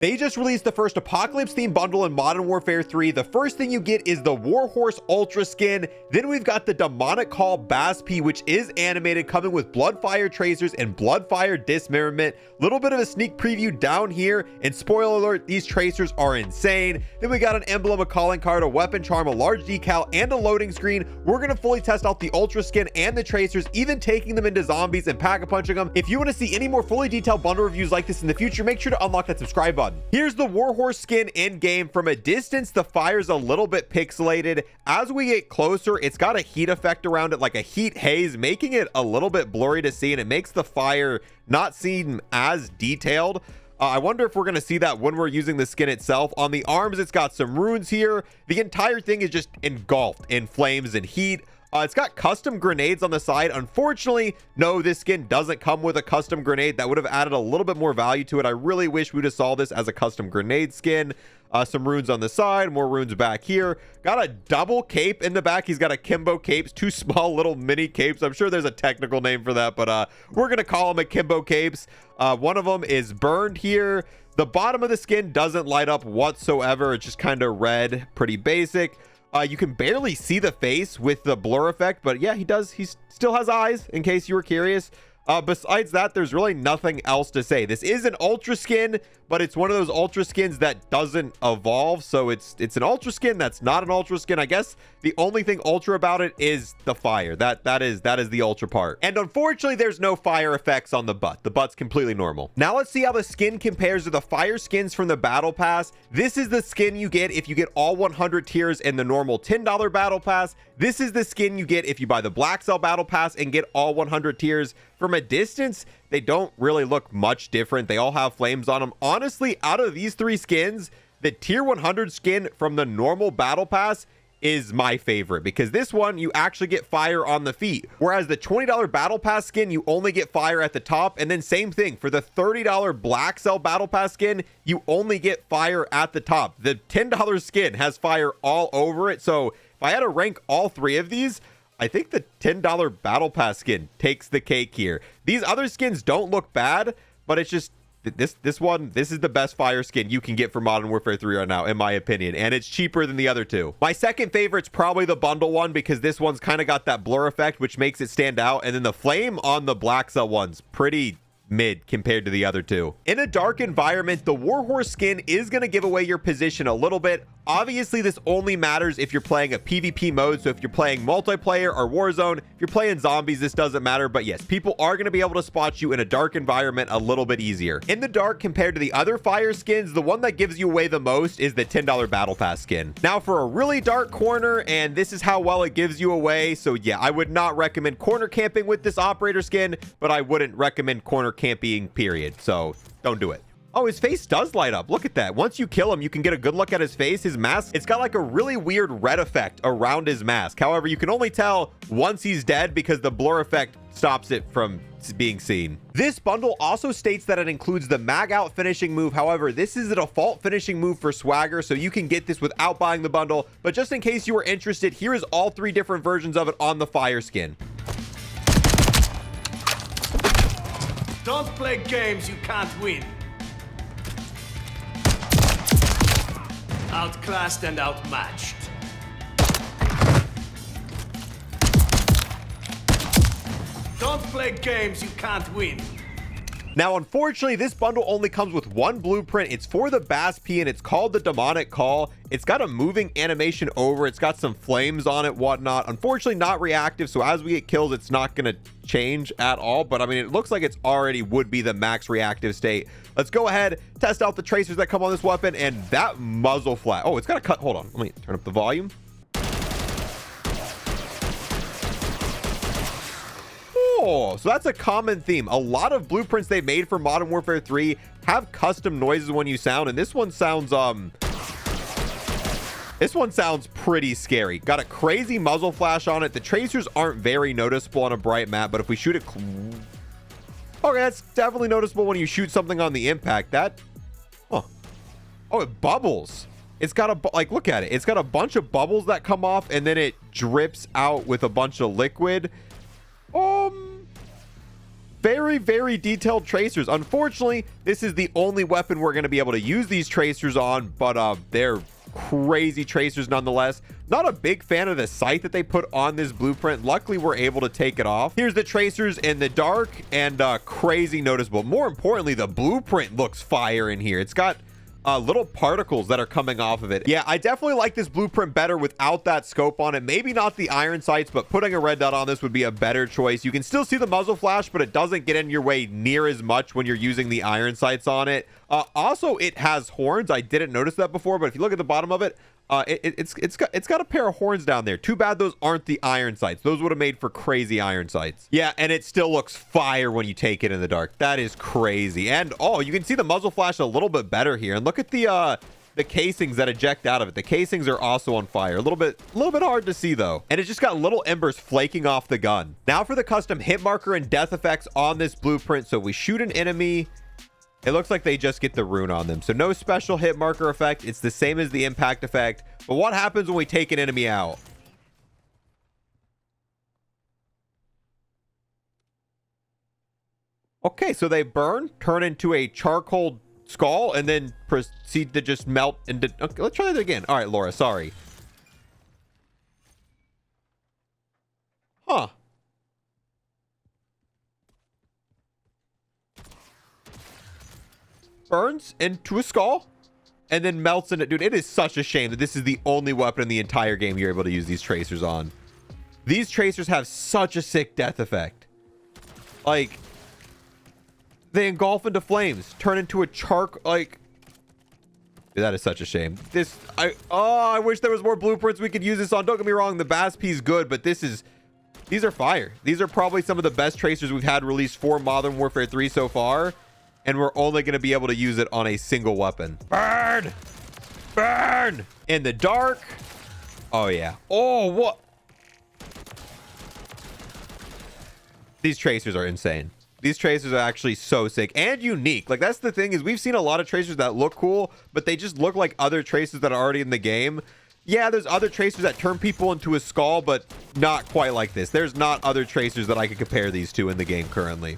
They just released the first Apocalypse themed bundle in Modern Warfare 3. The first thing you get is the Warhorse Ultra skin. Then we've got the Demonic Call bas-b, which is animated, coming with Bloodfire tracers and Bloodfire dismemberment. Little bit of a sneak preview down here, and spoiler alert, these tracers are insane. Then we got an emblem, a calling card, a weapon charm, a large decal, and a loading screen. We're gonna fully test out the Ultra skin and the tracers, even taking them into zombies and pack-a-punching them. If you want to see any more fully detailed bundle reviews like this in the future, make sure to unlock that subscribe button. Here's the Warhorse skin in game. From a distance, the fire's a little bit pixelated. As we get closer, it's got a heat effect around it, like a heat haze, making it a little bit blurry to see, and it makes the fire not seem as detailed. I wonder if we're going to see that when we're using the skin itself. On the arms, it's got some runes here. The entire thing is just engulfed in flames and heat. It's got custom grenades on the side. Unfortunately, no, this skin doesn't come with a custom grenade. That would have added a little bit more value to it. I really wish we'd have saw this as a custom grenade skin. Some runes on the side, more runes back here. Got a double cape in the back. He's got a Kimbo capes, two small little mini capes. I'm sure there's a technical name for that, but we're going to call them a Kimbo capes. One of them is burned here. The bottom of the skin doesn't light up whatsoever. It's just kind of red, pretty basic. You can barely see the face with the blur effect, but yeah, he still has eyes, in case you were curious. Besides that, there's really nothing else to say. This is an ultra skin, but it's one of those ultra skins that doesn't evolve. So it's an ultra skin that's not an ultra skin. I guess the only thing ultra about it is the fire. That is the ultra part. And unfortunately, there's no fire effects on the butt. The butt's completely normal. Now let's see how the skin compares to the fire skins from the battle pass. This is the skin you get if you get all 100 tiers in the normal $10 battle pass. This is the skin you get if you buy the Black Cell battle pass and get all 100 tiers. From a distance, they don't really look much different. They all have flames on them. Honestly, out of these three skins, the tier 100 skin from the normal battle pass is my favorite, because this one you actually get fire on the feet, whereas the $20 battle pass skin you only get fire at the top. And then same thing for the $30 Black Cell battle pass skin, you only get fire at the top. The $10 skin has fire all over it. So if I had to rank all three of these, I think the $10 battle pass skin takes the cake here. These other skins don't look bad, but it's just this is the best fire skin you can get for Modern Warfare 3 right now, in my opinion, and it's cheaper than the other two. My second favorite's probably the bundle one, because this one's kind of got that blur effect, which makes it stand out, and then the flame on the Black Cell one's pretty mid compared to the other two. In a dark environment, the Warhorse skin is going to give away your position a little bit. Obviously, this only matters if you're playing a PvP mode. So if you're playing multiplayer or Warzone, if you're playing zombies, this doesn't matter. But yes, people are going to be able to spot you in a dark environment a little bit easier. In the dark, compared to the other fire skins, the one that gives you away the most is the $10 battle pass skin. Now for a really dark corner, and this is how well it gives you away. So yeah, I would not recommend corner camping with this operator skin, but I wouldn't recommend corner camping, period. So don't do it. Oh, his face does light up. Look at that. Once you kill him, you can get a good look at his face. His mask, it's got like a really weird red effect around his mask. However, you can only tell once he's dead, because the blur effect stops it from being seen. This bundle also states that it includes the mag out finishing move. However, this is a default finishing move for Swagger, so you can get this without buying the bundle. But just in case you were interested, here is all three different versions of it on the fire skin. Don't play games you can't win. Outclassed and outmatched. Don't play games you can't win. Now, unfortunately, this bundle only comes with one blueprint. It's for the bas-b, and it's called the Demonic Call. It's got a moving animation over. It's got some flames on it, whatnot. Unfortunately, not reactive, so as we get kills, it's not going to change at all. But I mean, it looks like it's already would be the max reactive state. Let's go ahead, test out the tracers that come on this weapon, and that muzzle flat. Oh, it's got a cut. Hold on, let me turn up the volume. Oh, so that's a common theme. A lot of blueprints they made for Modern Warfare 3 have custom noises when you sound, and this one sounds pretty scary. Got a crazy muzzle flash on it. The tracers aren't very noticeable on a bright map, but if we shoot it, okay, that's definitely noticeable when you shoot something on the impact. Oh, it bubbles. It's got a, like, look at it. It's got a bunch of bubbles that come off, and then it drips out with a bunch of liquid. very, very detailed tracers. Unfortunately, this is the only weapon we're going to be able to use these tracers on, but they're crazy tracers nonetheless. Not a big fan of the sight that they put on this blueprint. Luckily, we're able to take it off. Here's the tracers in the dark, and crazy noticeable. More importantly, the blueprint looks fire in here. It's got little particles that are coming off of it. Yeah, I definitely like this blueprint better without that scope on it. Maybe not the iron sights, but putting a red dot on this would be a better choice. You can still see the muzzle flash, but it doesn't get in your way near as much when you're using the iron sights on it. Also, it has horns. I didn't notice that before, but if you look at the bottom of it, it's got a pair of horns down there. Too bad those aren't the iron sights. Those would have made for crazy iron sights. Yeah, and it still looks fire when you take it in the dark. That is crazy. And oh, you can see the muzzle flash a little bit better here. And look at the casings that eject out of it. The casings are also on fire. A little bit hard to see though. And it's just got little embers flaking off the gun. Now for the custom hit marker and death effects on this blueprint. So we shoot an enemy. It looks like they just get the rune on them. So no special hit marker effect. It's the same as the impact effect. But what happens when we take an enemy out? Okay, so they burn, turn into a charcoal skull, and then proceed to just melt into... Okay, let's try that again. All right, Laura, sorry. Huh. Burns into a skull and then melts in it. Dude, it is such a shame that this is the only weapon in the entire game you're able to use these tracers on. These tracers have such a sick death effect. Like, they engulf into flames, turn into a like, dude, that is such a shame. I wish there was more blueprints we could use this on. Don't get me wrong, the bas-b is good, but these are fire. These are probably some of the best tracers we've had released for Modern Warfare 3 so far. And we're only going to be able to use it on a single weapon. Burn! Burn! In the dark. Oh, yeah. Oh, what? These tracers are insane. These tracers are actually so sick and unique. Like, that's the thing, is we've seen a lot of tracers that look cool, but they just look like other tracers that are already in the game. Yeah, there's other tracers that turn people into a skull, but not quite like this. There's not other tracers that I could compare these to in the game currently.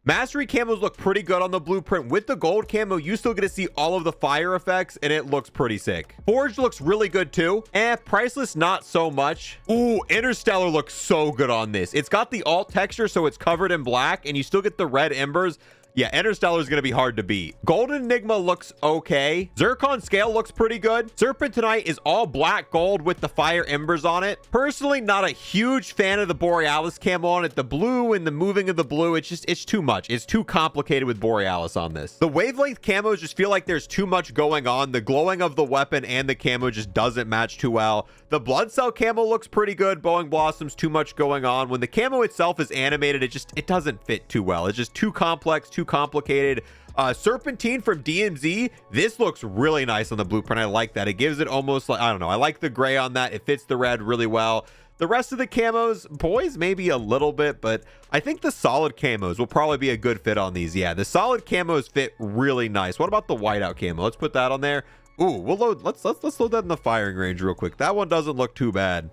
Mastery camos look pretty good on the blueprint. With the gold camo, you still get to see all of the fire effects, and it looks pretty sick. Forged looks really good too. Priceless, not so much. Ooh, Interstellar looks so good on this. It's got the alt texture, so it's covered in black, and you still get the red embers. Yeah, Interstellar is going to be hard to beat. Golden Enigma looks okay. Zircon Scale looks pretty good. Serpentinite is all black gold with the fire embers on it. Personally, not a huge fan of the Borealis camo on it. The blue and the moving of the blue, it's too much. It's too complicated with Borealis on this. The wavelength camos just feel like there's too much going on. The glowing of the weapon and the camo just doesn't match too well. The Blood Cell camo looks pretty good. Bowing Blossoms, too much going on. When the camo itself is animated, it doesn't fit too well. It's just too complex, too complicated. Serpentine from DMZ, this looks really nice on the blueprint. I like that. It gives it almost like, I don't know, I like the gray on that. It fits the red really well. The rest of the camos, boys, maybe a little bit, but I think the solid camos will probably be a good fit on these. Yeah, the solid camos fit really nice. What about the whiteout camo? Let's put that on there. Ooh, we'll load, let's load that in the firing range real quick. That one doesn't look too bad.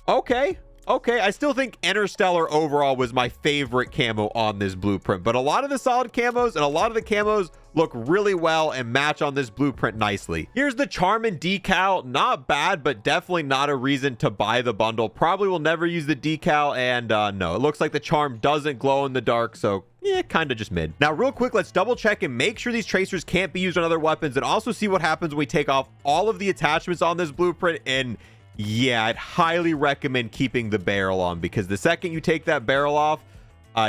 Okay, I still think Interstellar overall was my favorite camo on this blueprint, but a lot of the solid camos and a lot of the camos look really well and match on this blueprint nicely. Here's the Charm and decal. Not bad, but definitely not a reason to buy the bundle. Probably will never use the decal, and no, it looks like the Charm doesn't glow in the dark, so yeah, kind of just mid. Now, real quick, let's double check and make sure these tracers can't be used on other weapons, and also see what happens when we take off all of the attachments on this blueprint. And yeah, I'd highly recommend keeping the barrel on, because the second you take that barrel off,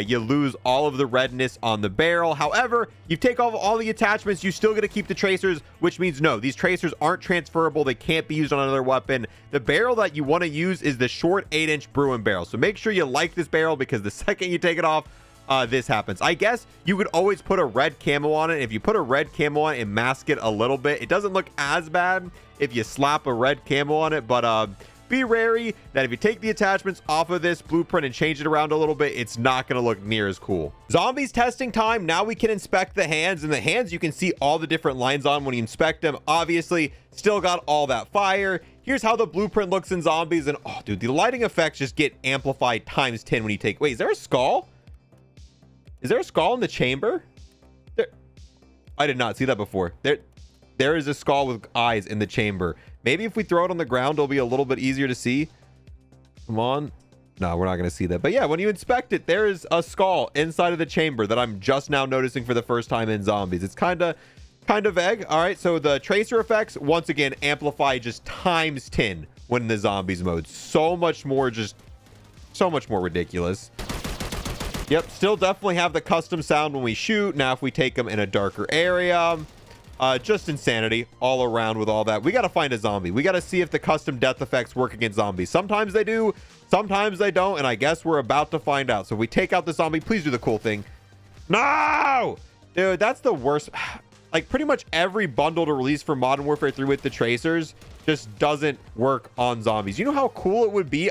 you lose all of the redness on the barrel. However, you take off all the attachments, you still get to keep the tracers, which means no, these tracers aren't transferable. They can't be used on another weapon. The barrel that you want to use is the short 8-inch Bruin barrel. So make sure you like this barrel, because the second you take it off, this happens. I guess you could always put a red camo on it. If you put a red camo on it and mask it a little bit, it doesn't look as bad if you slap a red camo on it, but be wary that if you take the attachments off of this blueprint and change it around a little bit, it's not going to look near as cool. Zombies testing time. Now we can inspect the hands, and the hands you can see all the different lines on when you inspect them. Obviously, still got all that fire. here's how the blueprint looks in zombies. And oh, dude, the lighting effects just get amplified times 10 when you take... Wait, is there a skull? Is there a skull in the chamber? There... I did not see that before. There is a skull with eyes in the chamber. Maybe if we throw it on the ground, it'll be a little bit easier to see. Come on. No, we're not going to see that. But yeah, when you inspect it, there is a skull inside of the chamber that I'm just now noticing for the first time in zombies. It's kind of vague. All right, so the tracer effects, once again, amplify just times 10 when in the zombies mode. So much more ridiculous. Yep, still definitely have the custom sound when we shoot. Now, if we take them in a darker area, just insanity all around with all that. We got to find a zombie. We got to see if the custom death effects work against zombies. Sometimes they do, sometimes they don't, and I guess we're about to find out. So if we take out the zombie, please do the cool thing. No! Dude, that's the worst. Like, pretty much every bundle to release for Modern Warfare 3 with the tracers just doesn't work on zombies. You know how cool it would be?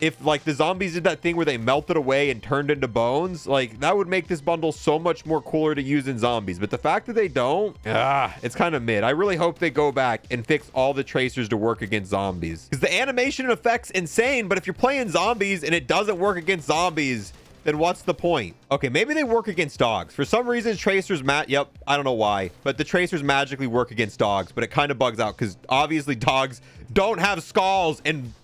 If like the zombies did that thing where they melted away and turned into bones, like that would make this bundle so much more cooler to use in zombies. But the fact that they don't, it's kind of mid. I really hope they go back and fix all the tracers to work against zombies, because the animation and effects insane. But if you're playing zombies and it doesn't work against zombies, then what's the point? Okay, maybe they work against dogs. For some reason, tracers yep, I don't know why, but the tracers magically work against dogs. But it kind of bugs out because obviously dogs don't have skulls and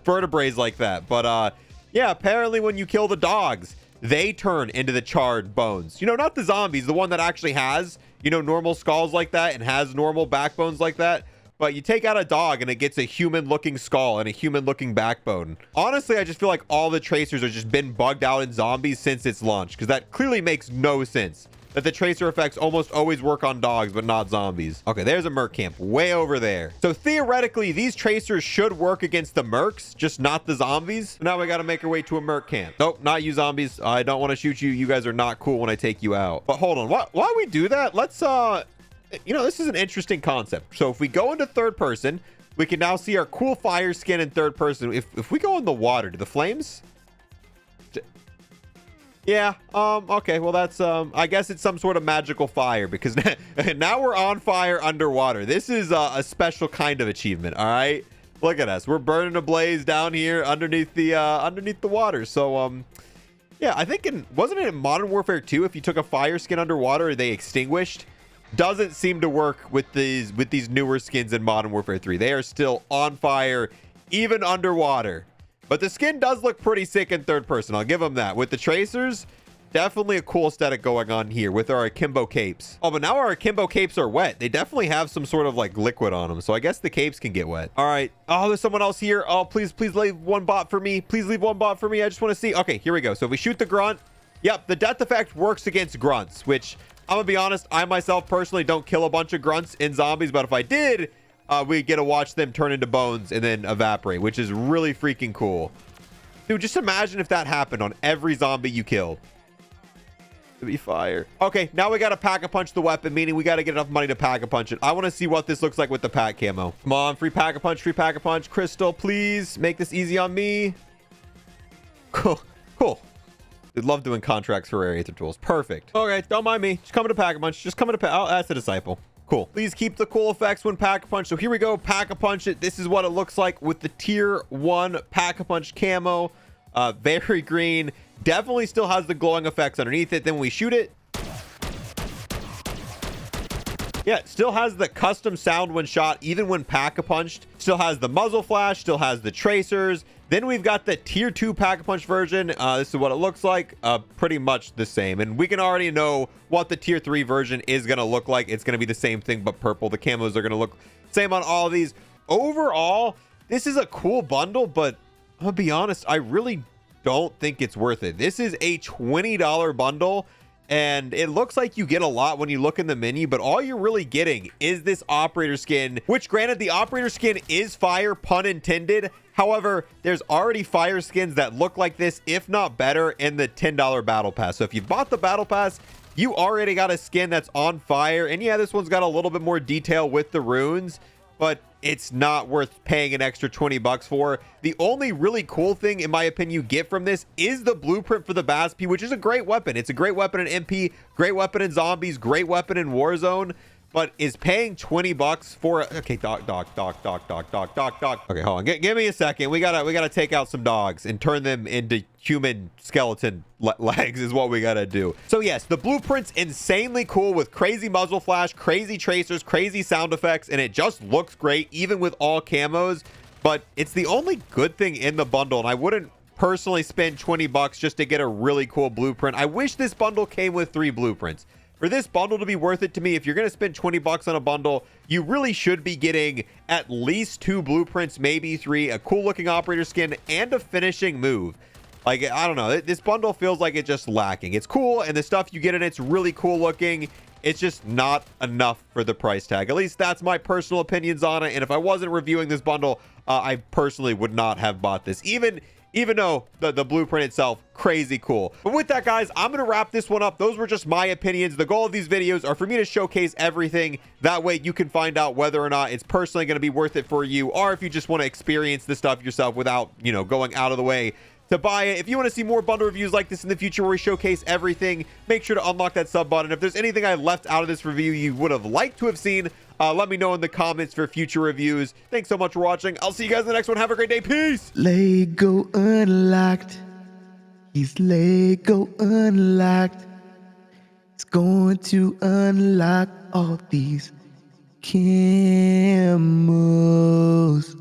vertebrae like that. But yeah, apparently when you kill the dogs, they turn into the charred bones. You know, not the zombies, the one that actually has, you know, normal skulls like that and has normal backbones like that. But you take out a dog and it gets a human looking skull and a human looking backbone. Honestly, I just feel like all the tracers have just been bugged out in zombies since its launch, because that clearly makes no sense that the tracer effects almost always work on dogs but not zombies. Okay, there's a merc camp way over there. So theoretically, these tracers should work against the mercs, just not the zombies. Now we got to make our way to a merc camp. Nope, not you zombies. I don't want to shoot you. You guys are not cool when I take you out. But hold on, while we do that, let's you know, this is an interesting concept. So if we go into third person, we can now see our cool fire skin in third person. If we go in the water, do the flames? Yeah, okay, well that's, I guess it's some sort of magical fire, because now we're on fire underwater. This is a special kind of achievement, all right? Look at us. We're burning a blaze down here underneath the water. So, yeah, I think wasn't it in Modern Warfare 2, if you took a fire skin underwater, they extinguished? Doesn't seem to work with these newer skins in Modern Warfare 3. They are still on fire, even underwater. But the skin does look pretty sick in third person. I'll give them that. With the tracers, definitely a cool aesthetic going on here with our akimbo capes. Oh, but now our akimbo capes are wet. They definitely have some sort of like liquid on them. So I guess the capes can get wet. All right. Oh, there's someone else here. Oh, please leave one bot for me. Please leave one bot for me. I just want to see. Okay, here we go. So if we shoot the grunt, yep, the death effect works against grunts, which I'm gonna be honest, I myself personally don't kill a bunch of grunts in zombies, but if I did, we get to watch them turn into bones and then evaporate, which is really freaking cool. Dude, just imagine if that happened on every zombie you killed. It'd be fire. Okay, now we gotta pack-a-punch the weapon, meaning we gotta get enough money to pack-a-punch it. I want to see what this looks like with the pack camo. Come on, free pack-a-punch, free pack-a-punch. Crystal, please make this easy on me. Cool. We'd love doing contracts for Aerator tools. Perfect. Okay, don't mind me. Just coming to Pack-a-Punch. Just coming to Oh, that's a disciple. Cool. Please keep the cool effects when Pack-a-Punch. So here we go. Pack-a-Punch it. This is what it looks like with the tier 1 Pack-a-Punch camo. Very green. Definitely still has the glowing effects underneath it. Then when we shoot it, yeah, it still has the custom sound when shot, even when pack-a-punched. Still has the muzzle flash, still has the tracers. Then we've got the tier 2 pack-a-punch version. This is what it looks like. Pretty much the same. And we can already know what the tier 3 version is going to look like. It's going to be the same thing, but purple. The camos are going to look same on all of these. Overall, this is a cool bundle, but I'll be honest, I really don't think it's worth it. This is a $20 bundle. And it looks like you get a lot when you look in the menu, but all you're really getting is this operator skin, which granted, the operator skin is fire, pun intended. However, there's already fire skins that look like this, if not better, in the $10 battle pass. So if you bought the battle pass, you already got a skin that's on fire. And yeah, this one's got a little bit more detail with the runes, but it's not worth paying an extra 20 bucks for. The only really cool thing, in my opinion, you get from this is the blueprint for the bas-b, which is a great weapon. It's a great weapon in MP, great weapon in zombies, great weapon in Warzone. but is paying 20 bucks for okay, dog. Okay, hold on. Give me a second. We gotta take out some dogs and turn them into human skeleton legs is what we gotta do. So yes, the blueprint's insanely cool with crazy muzzle flash, crazy tracers, crazy sound effects, and it just looks great even with all camos. But it's the only good thing in the bundle, and I wouldn't personally spend 20 bucks just to get a really cool blueprint. I wish this bundle came with 3 blueprints. For this bundle to be worth it to me, if you're going to spend 20 bucks on a bundle, you really should be getting at least 2 blueprints, maybe 3, a cool looking operator skin, and a finishing move. Like, I don't know. This bundle feels like it's just lacking. It's cool, and the stuff you get in it's really cool looking. It's just not enough for the price tag. At least that's my personal opinions on it. And if I wasn't reviewing this bundle, I personally would not have bought this. Even though the blueprint itself, crazy cool. But with that, guys, I'm going to wrap this one up. Those were just my opinions. The goal of these videos are for me to showcase everything. That way you can find out whether or not it's personally going to be worth it for you, or if you just want to experience the stuff yourself without, you know, going out of the way to buy it. If you want to see more bundle reviews like this in the future where we showcase everything, make sure to unlock that sub button. If there's anything I left out of this review you would have liked to have seen, let me know in the comments for future reviews. Thanks so much for watching. I'll see you guys in the next one. Have a great day. Peace. Lego unlocked. He's Lego unlocked. It's going to unlock all these camos.